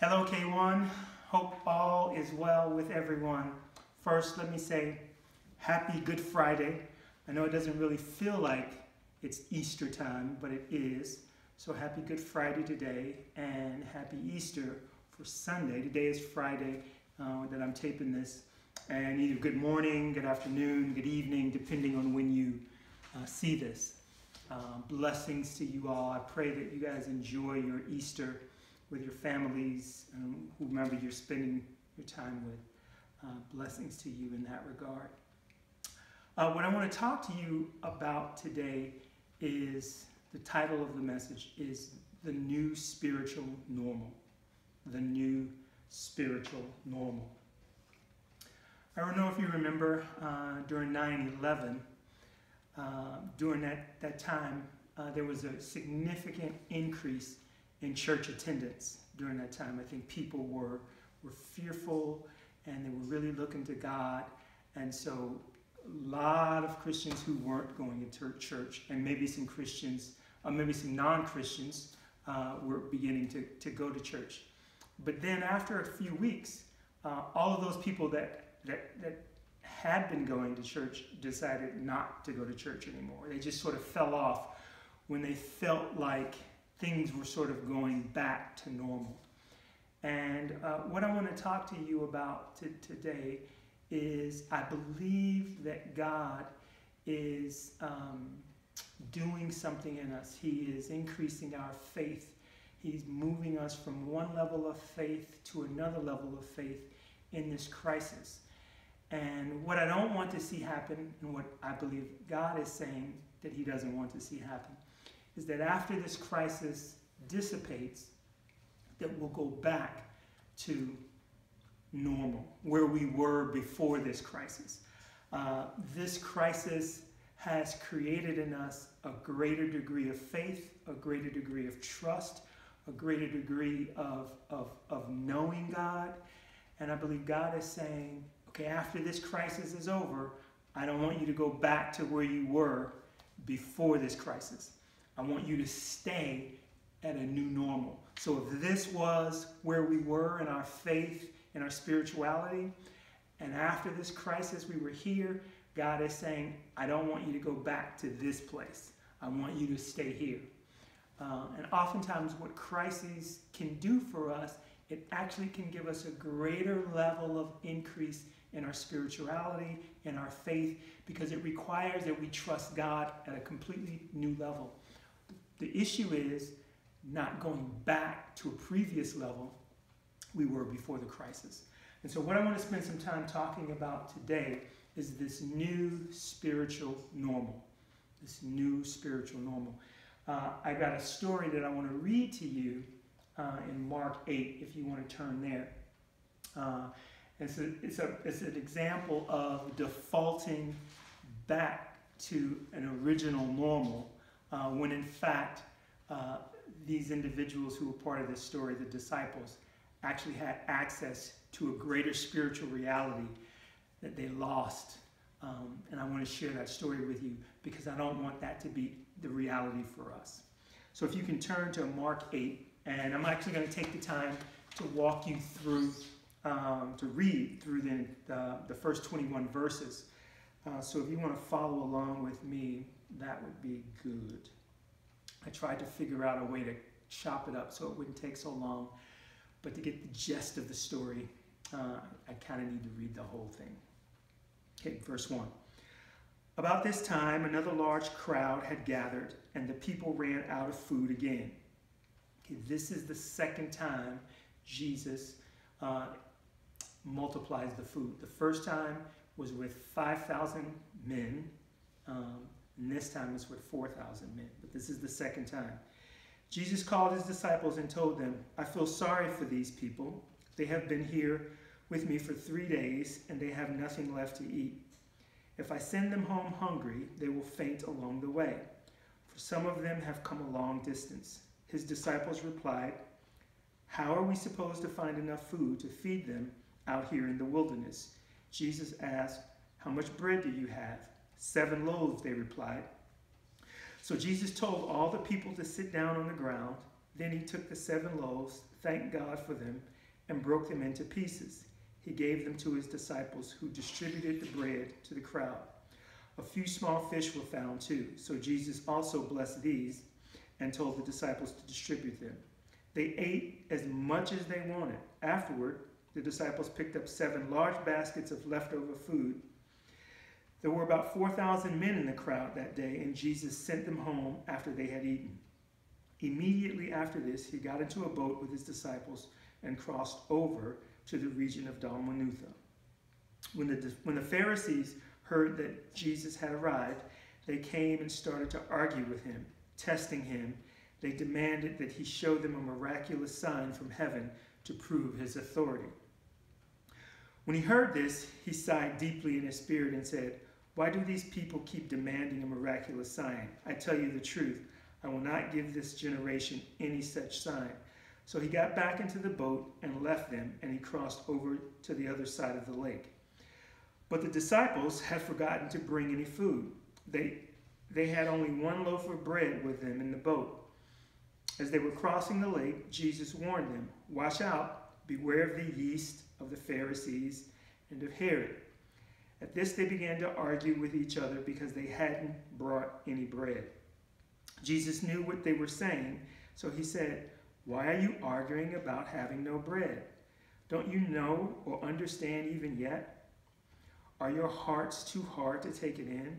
Hello, K1. Hope all is well with everyone. First, let me say happy Good Friday. I know it doesn't really feel like it's Easter time, but it is. So happy Good Friday today, and happy Easter for Sunday. Today is Friday that I'm taping this. And either good morning, good afternoon, good evening, depending on when you see this. Blessings to you all. I pray that you guys enjoy your Easter with your families, whomever you're spending your time with. Blessings to you in that regard. What I want to talk to you about today is, the title of the message is The New Spiritual Normal. The New Spiritual Normal. I don't know if you remember during 9/11, during that time, there was a significant increase in church attendance during that time. I think people were fearful, and they were really looking to God. And so a lot of Christians who weren't going to church, and maybe some Christians, maybe some non-Christians, were beginning to go to church. But then after a few weeks, all of those people that had been going to church decided not to go to church anymore. They just sort of fell off when they felt like things were sort of going back to normal. And what I want to talk to you about today is, I believe that God is doing something in us. He is increasing our faith. He's moving us from one level of faith to another level of faith in this crisis. And what I don't want to see happen, and what I believe God is saying that He doesn't want to see happen, is that after this crisis dissipates, that we'll go back to normal, where we were before this crisis. This crisis has created in us a greater degree of faith, a greater degree of trust, a greater degree of knowing God. And I believe God is saying, okay, after this crisis is over, I don't want you to go back to where you were before this crisis. I want you to stay at a new normal. So if this was where we were in our faith, in our spirituality, and after this crisis we were here, God is saying, I don't want you to go back to this place. I want you to stay here. And oftentimes what crises can do for us, it actually can give us a greater level of increase in our spirituality, in our faith, because it requires that we trust God at a completely new level. The issue is not going back to a previous level we were before the crisis. And so what I want to spend some time talking about today is this new spiritual normal. This new spiritual normal. I got a story that I want to read to you in Mark 8, if you want to turn there. It's an example of defaulting back to an original normal, when in fact these individuals who were part of this story, the disciples, actually had access to a greater spiritual reality that they lost. And I want to share that story with you, because I don't want that to be the reality for us. So if you can turn to Mark 8, and I'm actually going to take the time to walk you through, to read through the first 21 verses. So if you want to follow along with me, that would be good. I tried to figure out a way to chop it up so it wouldn't take so long, but to get the gist of the story, I kind of need to read the whole thing. Okay, verse 1. About this time, another large crowd had gathered, and the people ran out of food again. Okay, this is the second time Jesus multiplies the food. The first time was with 5,000 men, and this time it's with 4,000 men, but this is the second time. Jesus called his disciples and told them, I feel sorry for these people. They have been here with me for 3 days, and they have nothing left to eat. If I send them home hungry, they will faint along the way, for some of them have come a long distance. His disciples replied, how are we supposed to find enough food to feed them out here in the wilderness? Jesus asked, how much bread do you have? 7 loaves, they replied. So Jesus told all the people to sit down on the ground. Then he took the 7 loaves, thanked God for them, and broke them into pieces. He gave them to his disciples, who distributed the bread to the crowd. A few small fish were found too, so Jesus also blessed these and told the disciples to distribute them. They ate as much as they wanted. Afterward, the disciples picked up 7 large baskets of leftover food. There were about 4,000 men in the crowd that day, and Jesus sent them home after they had eaten. Immediately after this, he got into a boat with his disciples and crossed over to the region of Dalmanutha. When the Pharisees heard that Jesus had arrived, they came and started to argue with him, testing him. They demanded that he show them a miraculous sign from heaven to prove his authority. When he heard this, he sighed deeply in his spirit and said, "Why do these people keep demanding a miraculous sign? I tell you the truth, I will not give this generation any such sign." So he got back into the boat and left them, and he crossed over to the other side of the lake. But the disciples had forgotten to bring any food. They had only 1 loaf of bread with them in the boat. As they were crossing the lake, Jesus warned them, "Watch out, beware of the yeast of the Pharisees and of Herod." At this they began to argue with each other because they hadn't brought any bread. Jesus knew what they were saying, so he said, "Why are you arguing about having no bread? Don't you know or understand even yet? Are your hearts too hard to take it in?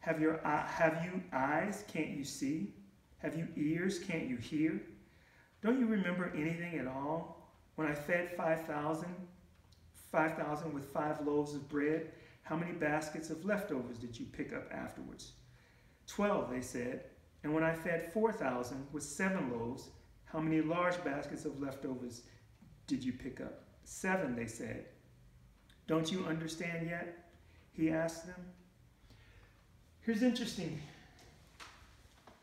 Have you eyes, can't you see? Have you ears, can't you hear? Don't you remember anything at all? When I fed 5,000 with 5 loaves of bread, how many baskets of leftovers did you pick up afterwards?" 12, they said. "And when I fed 4,000 with 7 loaves, how many large baskets of leftovers did you pick up?" 7, they said. "Don't you understand yet?" he asked them. Here's interesting.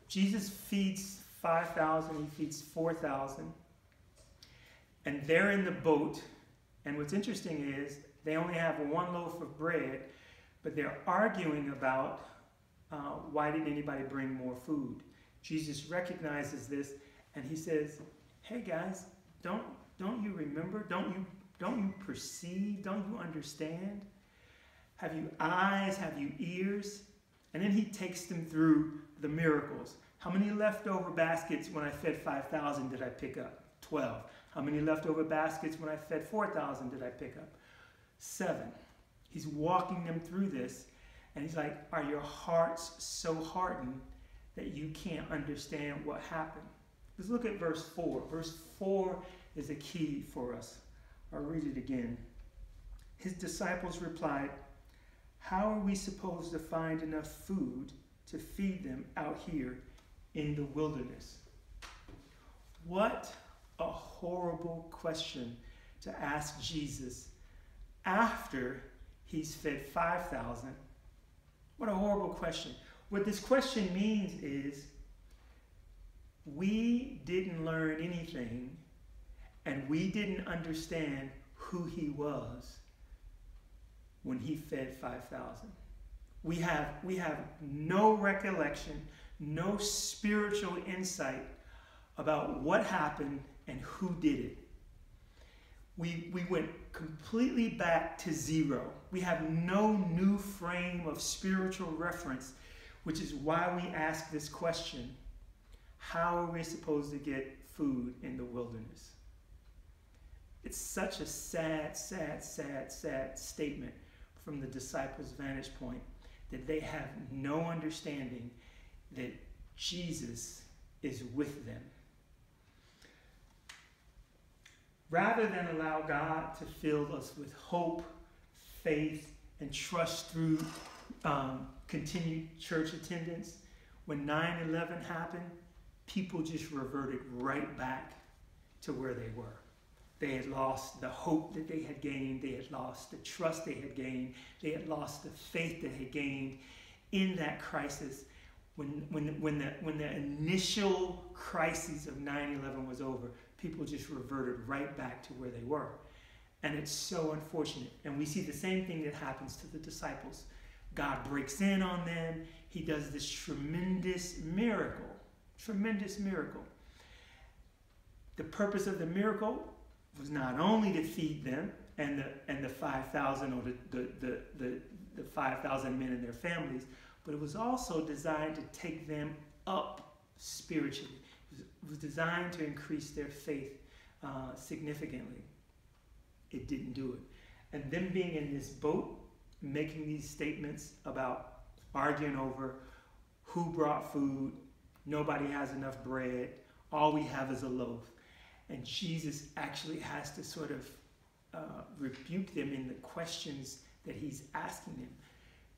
Jesus feeds 5,000, he feeds 4,000, and they're in the boat. And what's interesting is they only have 1 loaf of bread, but they're arguing about why did anybody bring more food. Jesus recognizes this, and he says, "Hey guys, don't you remember? Don't you perceive? Don't you understand? Have you eyes? Have you ears?" And then he takes them through the miracles. How many leftover baskets when I fed 5,000 did I pick up? 12. How many leftover baskets when I fed 4,000 did I pick up? 7. He's walking them through this, and he's like, "Are your hearts so hardened that you can't understand what happened?" Let's look at verse 4. Verse 4 is a key for us. I'll read it again. His disciples replied, "How are we supposed to find enough food to feed them out here in the wilderness?" What a horrible question to ask Jesus after he's fed 5,000. What a horrible question. What this question means is we didn't learn anything and we didn't understand who he was when he fed 5,000. We have no recollection, no spiritual insight about what happened and who did it. We went completely back to zero. We have no new frame of spiritual reference, which is why we ask this question: how are we supposed to get food in the wilderness? It's such a sad, sad, sad, sad statement from the disciples' vantage point that they have no understanding that Jesus is with them. Rather than allow God to fill us with hope, faith, and trust through continued church attendance, when 9/11 happened, people just reverted right back to where they were. They had lost the hope that they had gained. They had lost the trust they had gained. They had lost the faith they had gained in that crisis. When the initial crisis of 9/11 was over, people just reverted right back to where they were. And it's so unfortunate. And we see the same thing that happens to the disciples. God breaks in on them. He does this tremendous miracle. Tremendous miracle. The purpose of the miracle was not only to feed them and the 5,000 or the 5,000 men and their families, but it was also designed to take them up spiritually. It was designed to increase their faith significantly. It didn't do it. And them being in this boat, making these statements about arguing over who brought food, nobody has enough bread, all we have is a loaf. And Jesus actually has to sort of rebuke them in the questions that he's asking them.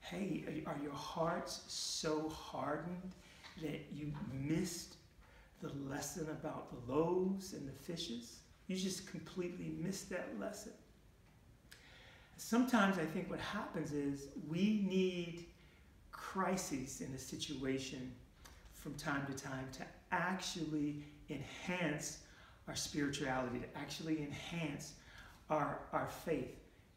Hey, are your hearts so hardened that you missed the lesson about the loaves and the fishes? You just completely missed that lesson. Sometimes I think what happens is we need crises in a situation from time to time to actually enhance our spirituality, to actually enhance our faith.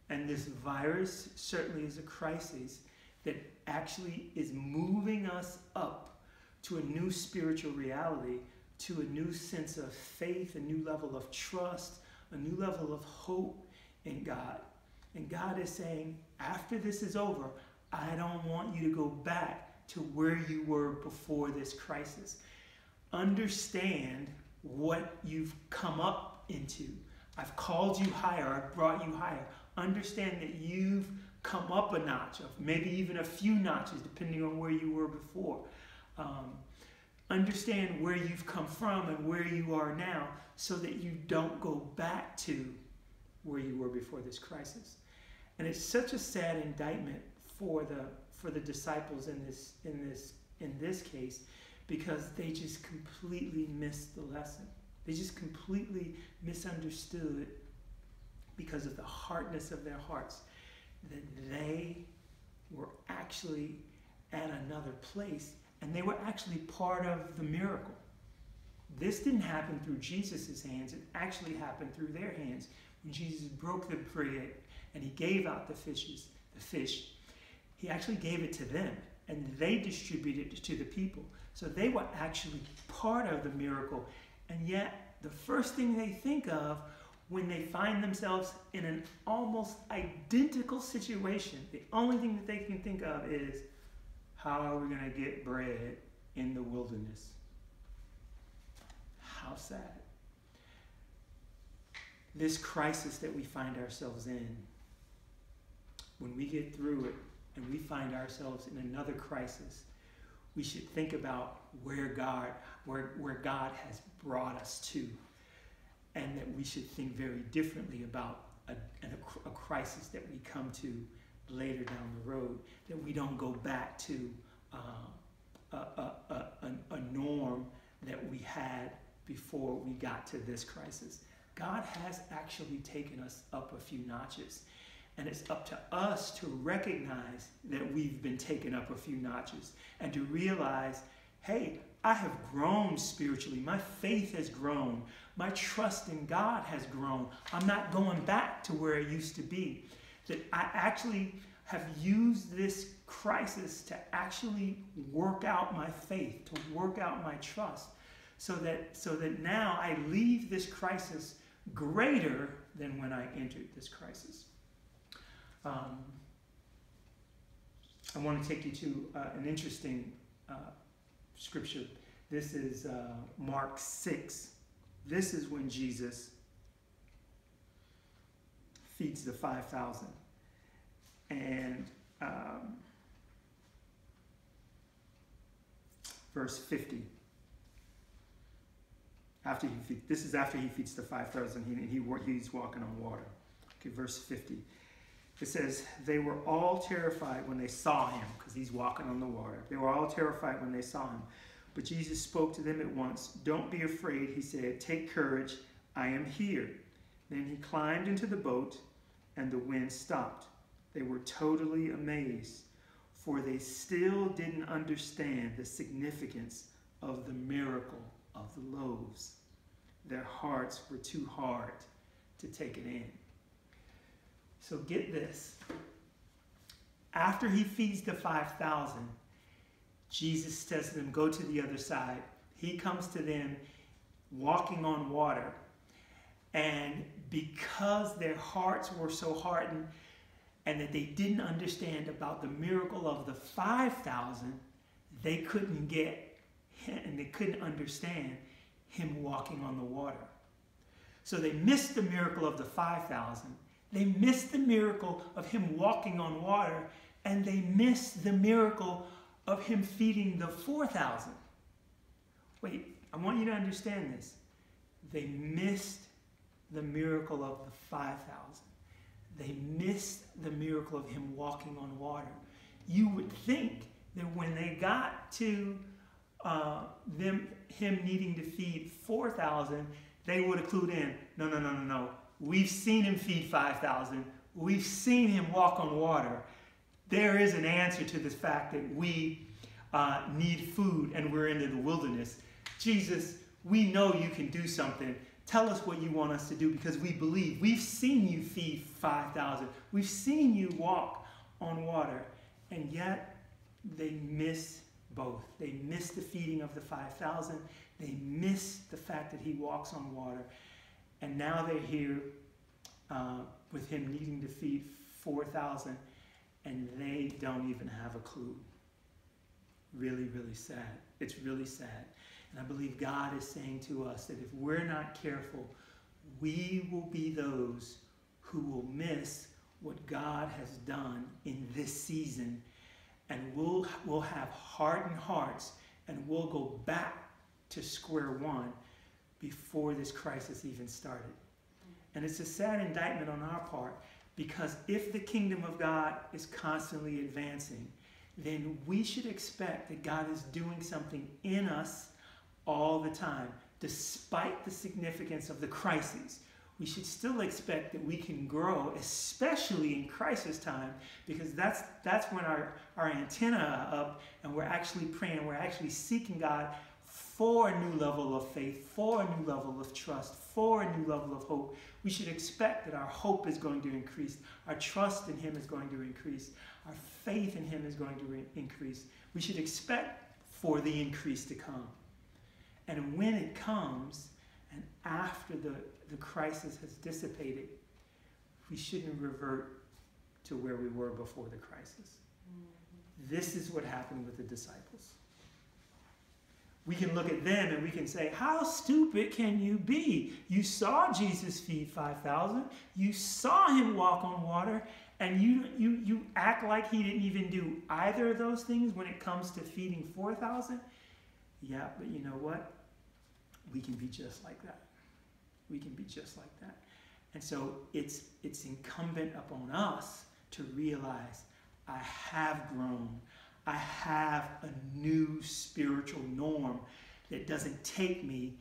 And this virus certainly is a crisis that actually is moving us up to a new spiritual reality, to a new sense of faith, a new level of trust, a new level of hope in God. And God is saying, after this is over, I don't want you to go back to where you were before this crisis. Understand what you've come up into. I've called you higher. I've brought you higher. Understand that you've come up a notch, of maybe even a few notches, depending on where you were before. Understand where you've come from and where you are now, so that you don't go back to where you were before this crisis. And it's such a sad indictment for the disciples in this case, because they just completely missed the lesson. They just completely misunderstood, because of the hardness of their hearts, that they were actually at another place, and they were actually part of the miracle. This didn't happen through Jesus' hands. It actually happened through their hands. When Jesus broke the bread and he gave out the fish, he actually gave it to them, and they distributed it to the people. So they were actually part of the miracle. And yet, the first thing they think of when they find themselves in an almost identical situation, the only thing that they can think of is, how are we going to get bread in the wilderness? How sad. This crisis that we find ourselves in, when we get through it and we find ourselves in another crisis, we should think about where God has brought us to, and that we should think very differently about a crisis that we come to later down the road, that we don't go back to a norm that we had before we got to this crisis. God has actually taken us up a few notches, and it's up to us to recognize that we've been taken up a few notches, and to realize, hey, I have grown spiritually. My faith has grown. My trust in God has grown. I'm not going back to where I used to be. That I actually have used this crisis to actually work out my faith, to work out my trust, so that now I leave this crisis greater than when I entered this crisis. I want to take you to an interesting scripture. This is Mark 6. This is when Jesus feeds the 5,000. And verse 50. This is after he feeds the 5,000. He's walking on water. Okay, verse 50. It says, they were all terrified when they saw him, because he's walking on the water. They were all terrified when they saw him. But Jesus spoke to them at once. Don't be afraid, he said. Take courage, I am here. Then he climbed into the boat, and the wind stopped. They were totally amazed, for they still didn't understand the significance of the miracle of the loaves. Their hearts were too hard to take it in. So get this. After he feeds the 5,000, Jesus says to them, go to the other side. He comes to them walking on water. And because their hearts were so hardened and that they didn't understand about the miracle of the 5,000, they couldn't get and they couldn't understand him walking on the water. So they missed the miracle of the 5,000. They missed the miracle of him walking on water, and they missed the miracle of him feeding the 4,000. Wait, I want you to understand this. They missed the miracle of the 5,000. They missed the miracle of him walking on water. You would think that when they got to him needing to feed 4,000, they would have clued in, no. We've seen him feed 5,000. We've seen him walk on water. There is an answer to the fact that we need food and we're in the wilderness. Jesus, we know you can do something. Tell us what you want us to do, because we believe. We've seen you feed 5,000. We've seen you walk on water. And yet, they miss both. They miss the feeding of the 5,000. They miss the fact that he walks on water. And now they're here with him needing to feed 4,000, and they don't even have a clue. Really, really sad. It's really sad. And I believe God is saying to us that if we're not careful, we will be those who will miss what God has done in this season, and we'll have hardened hearts, and we'll go back to square one before this crisis even started. And it's a sad indictment on our part, because if the kingdom of God is constantly advancing, then we should expect that God is doing something in us all the time, despite the significance of the crises. We should still expect that we can grow, especially in crisis time, because that's when our antenna are up and we're actually praying, we're actually seeking God for a new level of faith, for a new level of trust, for a new level of hope. We should expect that our hope is going to increase, our trust in him is going to increase, our faith in him is going to increase. We should expect for the increase to come. And when it comes, and after the crisis has dissipated, we shouldn't revert to where we were before the crisis. Mm-hmm. This is what happened with the disciples. We can look at them and we can say, how stupid can you be? You saw Jesus feed 5,000. You saw him walk on water, and you act like he didn't even do either of those things when it comes to feeding 4,000. Yeah, but you know what? We can be just like that. We can be just like that. And so it's incumbent upon us to realize, I have grown. I have a new spiritual norm that doesn't take me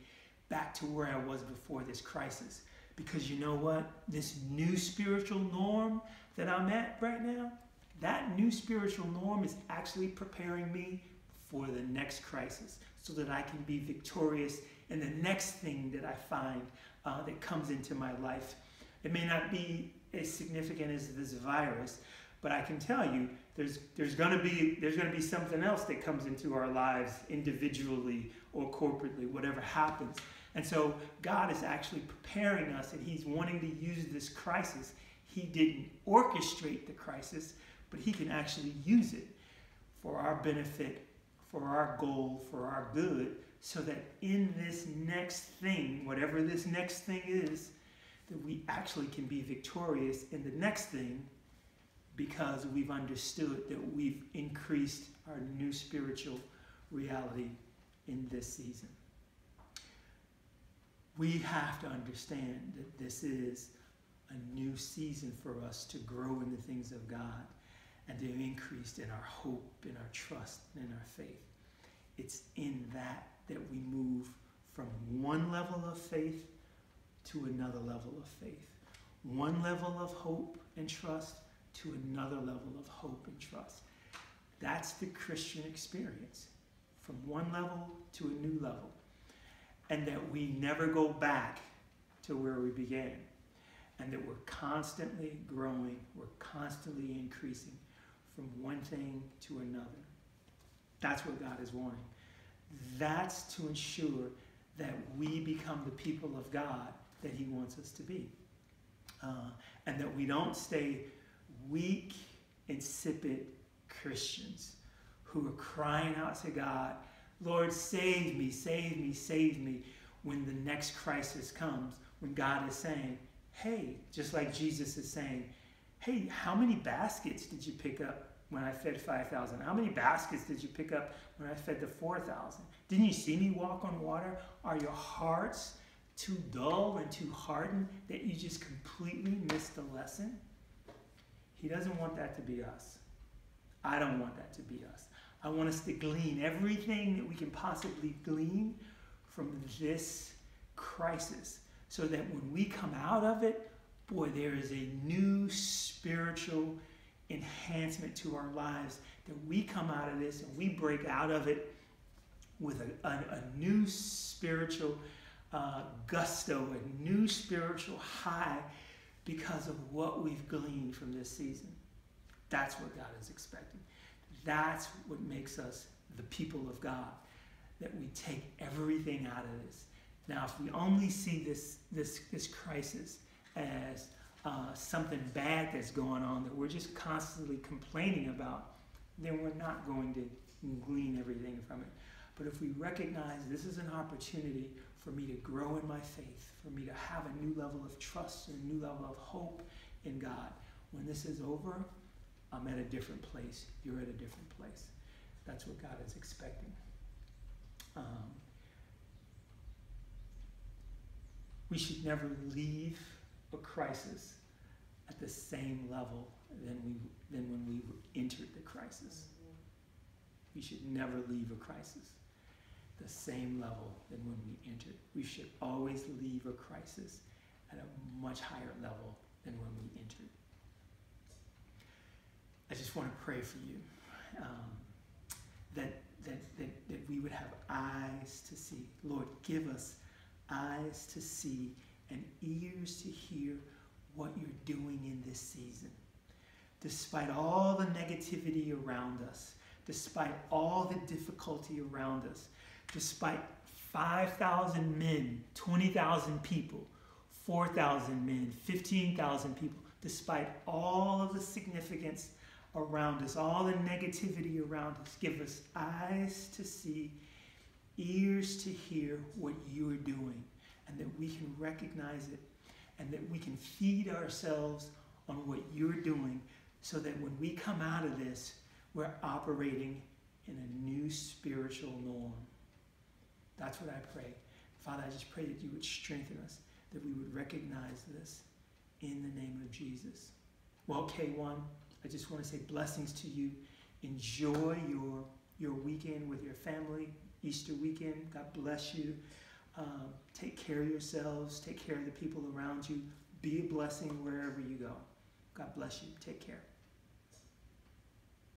back to where I was before this crisis. Because you know what? This new spiritual norm that I'm at right now, that new spiritual norm is actually preparing me for the next crisis, so that I can be victorious in the next thing that I find that comes into my life. It may not be as significant as this virus, but I can tell you there's going to be something else that comes into our lives individually or corporately, whatever happens. And so God is actually preparing us, and he's wanting to use this crisis. He didn't orchestrate the crisis, but he can actually use it for our benefit, for our goal, for our good, so that in this next thing, whatever this next thing is, that we actually can be victorious in the next thing, because we've understood that we've increased our new spiritual reality in this season. We have to understand that this is a new season for us to grow in the things of God and to increase in our hope, in our trust, and in our faith. It's in that we move from one level of faith to another level of faith. One level of hope and trust to another level of hope and trust. That's the Christian experience. From one level to a new level. And that we never go back to where we began. And that we're constantly growing, we're constantly increasing from one thing to another. That's what God is wanting. That's to ensure that we become the people of God that he wants us to be. And that we don't stay weak, insipid Christians who are crying out to God, Lord, save me, save me, save me, when the next crisis comes, when God is saying, hey, just like Jesus is saying, hey, how many baskets did you pick up when I fed 5,000? How many baskets did you pick up when I fed the 4,000? Didn't you see me walk on water? Are your hearts too dull and too hardened that you just completely missed the lesson? He doesn't want that to be us. I don't want that to be us. I want us to glean everything that we can possibly glean from this crisis, so that when we come out of it, boy, there is a new spiritual enhancement to our lives, that we come out of this and we break out of it with a new spiritual gusto, a new spiritual high, because of what we've gleaned from this season. That's what God is expecting. That's what makes us the people of God, that we take everything out of this. Now, if we only see this crisis as something bad that's going on, that we're just constantly complaining about, then we're not going to glean everything from it. But if we recognize this is an opportunity for me to grow in my faith, for me to have a new level of trust and a new level of hope in God, when this is over, I'm at a different place. You're at a different place. That's what God is expecting. We should never leave a crisis at the same level than when we entered the crisis. We should never leave a crisis the same level than when we entered. We should always leave a crisis at a much higher level than when we entered. I just want to pray for you, that we would have eyes to see. Lord, give us eyes to see and ears to hear what you're doing in this season. Despite all the negativity around us, despite all the difficulty around us, despite 5,000 men, 20,000 people, 4,000 men, 15,000 people, despite all of the significance around us, all the negativity around us, give us eyes to see, ears to hear what you are doing, and that we can recognize it, and that we can feed ourselves on what you're doing, so that when we come out of this, we're operating in a new spiritual norm. That's what I pray. Father, I just pray that you would strengthen us, that we would recognize this in the name of Jesus. Well, K1, I just want to say blessings to you. Enjoy your weekend with your family, Easter weekend. God bless you. Take care of yourselves. Take care of the people around you. Be a blessing wherever you go. God bless you. Take care.